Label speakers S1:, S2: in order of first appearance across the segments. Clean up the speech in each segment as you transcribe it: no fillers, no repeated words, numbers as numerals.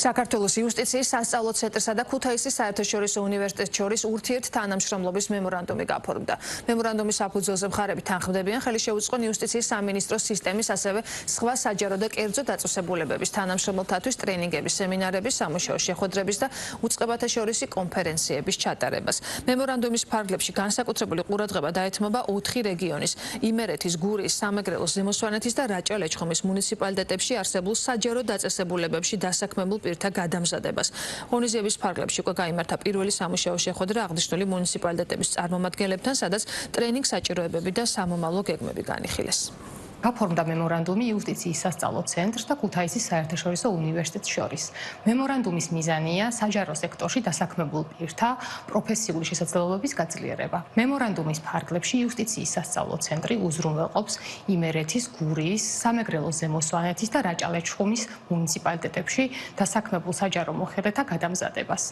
S1: საქართველოს იუსტიციის სასწავლო ცენტრსა და ქუთაისის საერთაშორისო უნივერსიტეტს შორის ურთიერთ თანამშრომლობის მემორანდუმი გაფორმდა. მემორანდუმის საფუძველზე მხარები თანხმდებიან ხელი შეუწყონ იუსტიციის სამინისტროს სისტემის, ასევე სხვა საჯარო და კერძო დაწესებულებების, თანამშრომლთათვის ტრენინგების, სემინარების, სამუშაო შეხვედრების და უწყებათა შორისი კონფერენციების ჩატარებას. მემორანდუმის ფარგლებში განსაკუთრებული ყურადღება დაეთმობა 4 რეგიონის: იმერეთის, გურიის, სამეგრელოს, ზემო სვანეთის და რაჭა-ლეჩხუმის მუნიციპალიტეტებში არსებულ საჯარო დაწესებულებებში დასაქმებულ პირთა გადამზადებას. ღონისძიების ფარგლებში უკვე გაიმართა პირველი სამუშაო შეხვედრა აღნიშნული მუნიციპალიტეტების წარმომადგენლებთან, სადაც ტრენინგ საჭიროებები და სამომავლო გეგმები განიხილეს.
S2: გაფორმდა მემორანდუმი იუსტიციის სასწავლო ცენტრს და ქუთაისის საერთაშორისო უნივერსიტეტს შორის. მემორანდუმის მიზანია საჯარო სექტორში დასაქმებულ პირთა პროფესიული შესაძლებლობების გაძლიერება. მემორანდუმის ფარგლებში იუსტიციის სასწავლო ცენტრი უზრუნველყოფს იმერეთის, გურიის, სამეგრელოს, ზემო სვანეთის და რაჭა-ლეჩხუმის მუნიციპალიტეტებში დასაქმებულ საჯარო მოხელეთა გადამზადებას.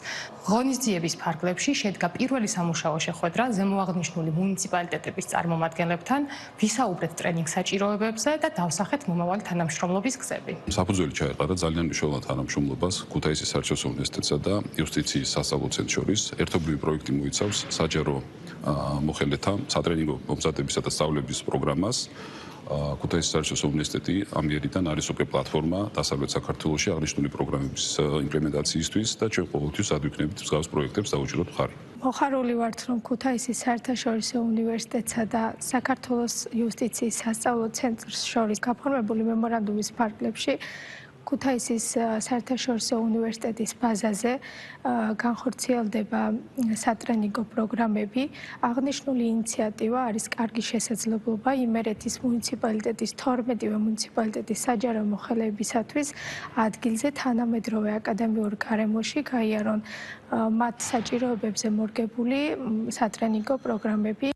S2: ღონისძიების ფარგლებში შედგა პირველი სამუშაო შეხვედრა ზემოაღნიშნული მუნიციპალიტეტების წარმომადგენლებთან, ვისაუბრეთ ტრენინგ საჭიროებებზე და დავსახეთ მომავალი თანამშრომლობის გზები.
S3: საფუძველი ჩაეყარა ძალიან მნიშვნელოვან თანამშრომლობას ქუთაისის საერთაშორისო უნივერსიტეტსა და იუსტიციის სასწავლო ცენტრს შორის. ერთობლივი პროექტი მოიცავს საჯარო მოხელეთა სატრენინგო მომზადებისა და სწავლების პროგრამას. ქუთაისის საერთაშორისო უნივერსიტეტი ამიერიდან არის უკვე პლატფორმა დასავლეთ საქართველოში აღნიშნული პროგრამების იმპლემენტაციისთვის და ჩვენ ყოველთვის ადვიქნებით მსგავს პროექტებს დაუჭიროთ მხარი.
S4: მოხარული ვართ, რომ ქუთაისის საერთაშორისო უნივერსიტეტსა და საქართველოს იუსტიციის სასწავლო ცენტრს შორის გაფორმებული მემორანდუმის ფარგლებში ქუთაისის საერთაშორისო უნივერსიტეტის ბაზაზე განხორციელდება სატრენინგო პროგრამები. აღნიშნული ინიციატივა არის კარგი შესაძლებლობა იმერეთის მუნიციპალიტეტის 12-ვე მუნიციპალიტეტის საჯარო მოხელეებისათვის ადგილზე თანამედროვე აკადემიურ გარემოში გაიარონ მათ საჭიროებებზე მორგებული სატრენინგო პროგრამები.